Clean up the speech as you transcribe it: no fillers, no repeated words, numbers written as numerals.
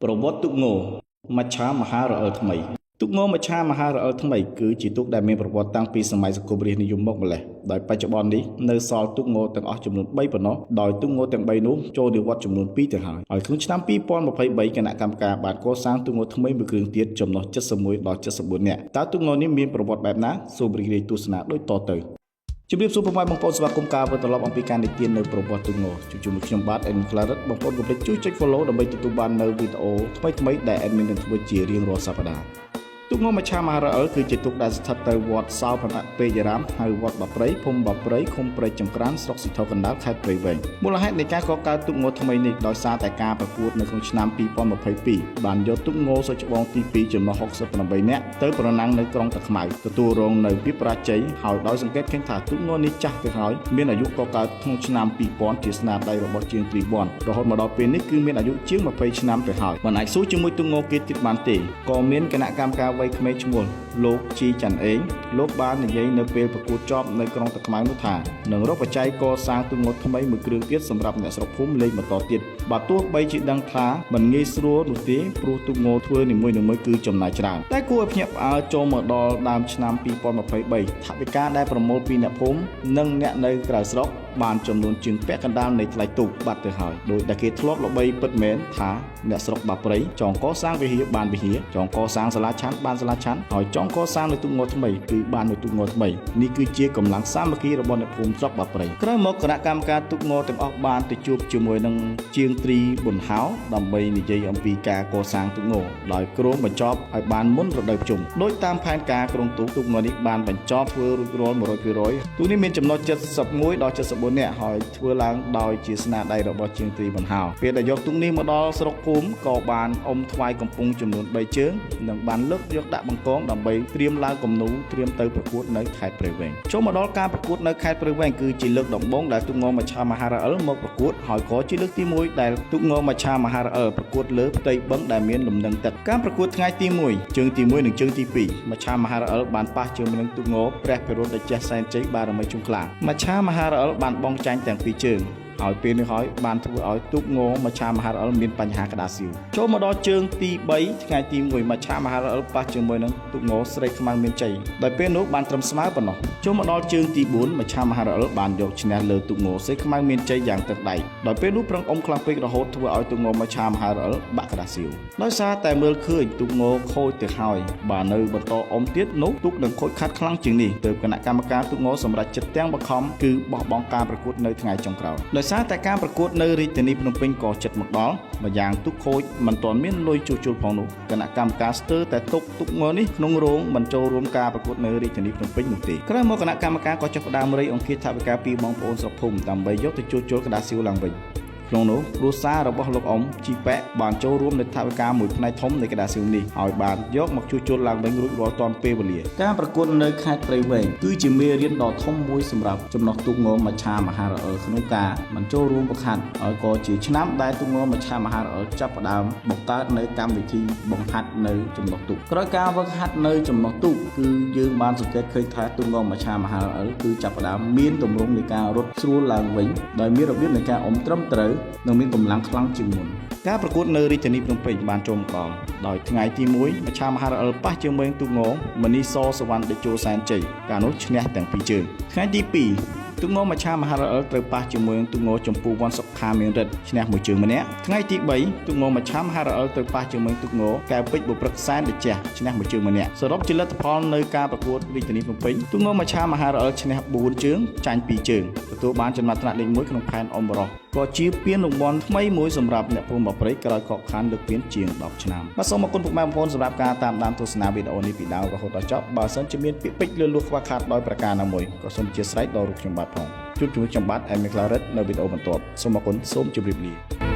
ប្រវត្តិទុកងមច្ឆាមហារអិលថ្មីទុកងមច្ឆាមហារអិលថ្មីគឺជាទុកដែលមានប្រវត្តិតាំងពីសម័យសង្គមរាស្ត្រនិយមមកម្លេះដោយបច្ចុប្បន្ននេះនៅសល់ទុកងទាំងអស់ចំនួន3ប៉ុណ្ណោះដោយទុកងទាំង3នោះចូលនិវត្តន៍ចំនួន2ទៅហើយក្នុងឆ្នាំ2023គណៈកម្មការបានកសាងទុកងថ្មីមួយគ្រឿងទៀតចំណុះ71ដល់74នាក់តើទុកងនេះមានប្រវត្តិបែបណាសូមរីករាយទស្សនាដូចតទៅជំរាបសួរពុកម៉ែបងប្អូនស្វាគមន៍ការវិលត្រឡប់អំពីការនិទាននៅប្រវត្តិទុកងជាមួយខ្ញុំបាទ Admin Claret បងប្អូនកុំភ្លេចជួយចុច follow ដើម្បីទទួលបាននៅវីដេអូថ្មីៗដែល Admin នឹងធ្វើជារៀងរាល់សប្តាហ៍ទុកងមច្ឆាមហារអិលគឺជាទុកដែលស្ថិតនៅវត្តសោភណពេជ្ររាមហៅវត្តបាព្រៃភូមិបាព្រៃឃុំព្រៃចង្ក្រានស្រុកស៊ីធរកណ្ដាលខេត្តព្រៃវែងមូលហេតុនៃការកកើតទុកងថ្មីនេះដោយសារតែការប្រកួតនៅក្នុងឆ្នាំ2022បានយកទុកងសុចច្បងទី2ចំណុះ68នាក់ទៅប្រណាំងនៅក្រុងតាខ្មៅទទួលរងនៅភាពបរាជ័យហើយដោយសង្កេតឃើញថាទុកងនេះចាស់ទៅហើយមានអាយុកកើតក្នុងឆ្នាំ2000ជាស្នាដៃរបស់ជាងទ្រីវ័នរហូតមកដល់ពេលនេះគឺមានអាយុជាង20ឆ្នាំទៅហើយមិនអាចស៊ូជាមួយទុកងគេទៀតបានទេក៏មានគណៈកម្មការវ័យក្មេងឈ្មោះលោកជីច័ន្ទអេងលោកបាននិយាយនៅពេលប្រកួតចប់នៅក្រុងតាខ្មៅនោះថានឹងរកបច្ច័យកសាងទុកងថ្មីមួយគ្រឿងទៀតសម្រាប់អ្នកស្រុកភូមិលេងបន្តទៀតបើទោះបីជាដឹងថាមិនងាយស្រួលនោះទេព្រោះទុកងធ្វើនីមួយៗគឺចំណាយច្រើនតែគួរឲ្យភ្ញាក់ផ្អើលចូលមកដល់ដើមឆ្នាំ2023ថវិកាដែលប្រមូលពីអ្នកភូមិនិងអ្នកនៅក្រៅស្រុកបានចំនួនជាងពាក់កណ្ដាលនៃថ្លៃទូកបាត់ទៅហើយដោយដែលគេធ្លាប់ល្បីពិតមែនថាអ្នកស្រុកបាព្រៃចង់កសាងវិហារបានវិហារចង់កសាងសាលាឆាន់បានសាលាឆាន់ហើយចង់កសាងនៅទុកងថ្មីគឺបាននៅទុកងថ្មីនេះគឺជាកម្លាំងសាមគ្គីរបស់អ្នកភូមិស្រុកបាព្រៃក្រោយមកគណៈកម្មការទុកងទាំងអស់បានទៅជួបជាមួយនឹងជាងទ្រីប៊ុនហៅដើម្បីនិយាយអំពីការកសាងទុកងដោយក្រុមបញ្ចប់ឲ្យបានមុនរដូវភ្ជុំដោយតាមផែនការក្រុងទុកងនេះបានបញ្ចប់ធ្វើរួចរាល់ 100% ទូនេះមានចំណុច71ដល់74នាក់ហើយធ្វើឡើងដោយជាស្នាដៃរបស់ជាងទ្រីប៊ុនហៅពេលដែលយកទុកនេះមកដល់ស្រុកភូមិក៏បានអុំថ្វាយកំពុងចំនួន3ជើងនិងបានលើកយកដាក់បង្កងដើម្បីត្រៀមឡើងគំនូត្រៀមទៅប្រកួតនៅខេត្តព្រៃវែងចូលមកដល់ការប្រកួតនៅខេត្តព្រៃវែងគឺជាលើកដំបូងដែលទុកងមច្ឆាមហារអិលមកប្រកួតហើយក៏ជាលើកទី1ដែលទុកងមច្ឆាមហារអិលប្រកួតលើផ្ទៃបឹងដែលមានលំនឹងទឹកការប្រកួតថ្ងៃទី1ជើងទី1និងជើងទី2មច្ឆាមហារអិលបានប៉ះជើងនឹងទុកងព្រះភិរុតចេះសែនជ័យបារមីជុំខ្លាមច្ឆាមហារអិលបានបងចាញ់ទាំងពីរជើងហើយពេលនេះហើយបានធ្វើឲ្យទុកងមច្ឆាមហារអិលមានបញ្ហាក្តារស៊ីវចូលមកដល់ជើងទី3ថ្ងៃទី1មច្ឆាមហារអិលប៉ះជាមួយនឹងទុកងស្រីខ្មៅមានជ័យដោយពេលនោះបានត្រឹមស្មើប៉ុណ្ណោះចូលមកដល់ជើងទី4មច្ឆាមហារអិលបានយកឈ្នះលើទុកងស្រីខ្មៅមានជ័យយ៉ាងទឹកដៃដោយពេលនោះប្រឹងអុំខ្លាំងពេករហូតធ្វើឲ្យទុកងមច្ឆាមហារអិលបាក់ក្តារស៊ីវដោយសារតែមើលឃើញទុកងខូចទៅហើយបើនៅបន្តអុំទៀតនោះទុកនឹងខូចខាតខ្លាំងជាងនេះទើបគណៈកម្មការទុកងសម្រាប់ចិត្តទាំងបខំគឺបោះបង់ការប្រកួតនៅថ្ងៃចុងក្រោយដោយសារតែការប្រកួតនៅរាជធានីភ្នំពេញក៏ជិតមកដល់ម្យ៉ាងទុកខូចមិនទាន់មានលុយជួសជុលផងនោះគណៈកម្មការស្ទើរតែទុកងនេះក្នុងរោងមិនចូលរួមការប្រកួតនៅរាជធានីភ្នំពេញនោះទេក្រោយមកគណៈកម្មការក៏ចាប់ផ្ដើមរៃអង្គាសថវិកាពីបងប្អូនស្រុកភូមិដើម្បីយកទៅជួសជុលក្តារស៊ីវឡើងវិញក្នុងនោះគ្រួសាររបស់លោកអ៊ំជីប៉ែបានចូលរួមនៅថវិកាមួយផ្នែកធំនៃក្តារស៊ីវនេះហើយបានយកមកជួសជុលឡើងវិញរួចរាល់ទាន់ពេលវេលាការប្រកួតនៅខេត្តព្រៃវែងគឺជាមេរៀនដ៏ធំមួយសម្រាប់ចំណុះទុកងមច្ឆាមហារអិលក្នុងការមិនចូលរួមបង្ហាត់ហើយក៏ជាឆ្នាំដែលទុកងមច្ឆាមហារអិលចាប់ផ្ដើមបង្កើតនៅកម្មវិធីបង្ហាត់នៅចំណុះទុកក្រោយការវឹកហាត់នៅចំណុះទុកគឺយើងបានសង្កេតឃើញថាទុកងមច្ឆាមហារអិលគឺចាប់ផ្ដើមមានទម្រង់នៃការរត់ស្រួលឡើងវិញដោយមានរបៀបនៃការអុំត្រឹមត្រូវនិងមានកម្លាំងខ្លាំងជាងមុនការប្រកួតនៅរាជធានីភ្នំពេញបានចូលមកដល់ដោយថ្ងៃទី1មច្ឆាមហារអិលប៉ះជាមួយទុកងមនីសសវណ្ណតេជោសែនជ័យកាលនោះឈ្នះទាំងពីរជើងថ្ងៃទី2ទុកងមច្ឆាមហារអិលត្រូវប៉ះជាមួយនឹងទុកងចម្ពូវ័នសុខាមានរិទ្ធឈ្នះមួយជើងម្នាក់ថ្ងៃទី3ទុកងមច្ឆាមហារអិលត្រូវប៉ះជាមួយទុកងកែវពេជ្របុព្រឹកសែនតេជះឈ្នះមួយជើងម្នាក់សរុបជាលទ្ធផលនៅការប្រកួតរាជធានីភ្នំពេញទុកងមច្ឆាមហារអិលឈ្នះ4ជើងចាញ់2ជើងទទួលបានចំណាត់ថ្នាក់លេខ1ក្នុងផែនអមបរោះក៏ជាពានរង្វាន់ថ្មីមួយសម្រាប់អ្នកភូមិបាព្រៃក្រោយខកខានលើកពានជាង10ឆ្នាំបាទសូមអរគុណពុកម៉ែបងប្អូនសម្រាប់ការតាមដានទស្សនាវីដេអូនេះពីដើមរហូតដល់ចប់បើសិនជាមានពាក្យពេចន៍លឺលួសខ្វះខាតដោយប្រការណាមួយក៏សូមអធិស្ឋានដល់រូបខ្ញុំបាទផងជួបជាមួយខ្ញុំបាទ Admin Claret នៅវីដេអូបន្ទាប់សូមអរគុណសូមជម្រាបលា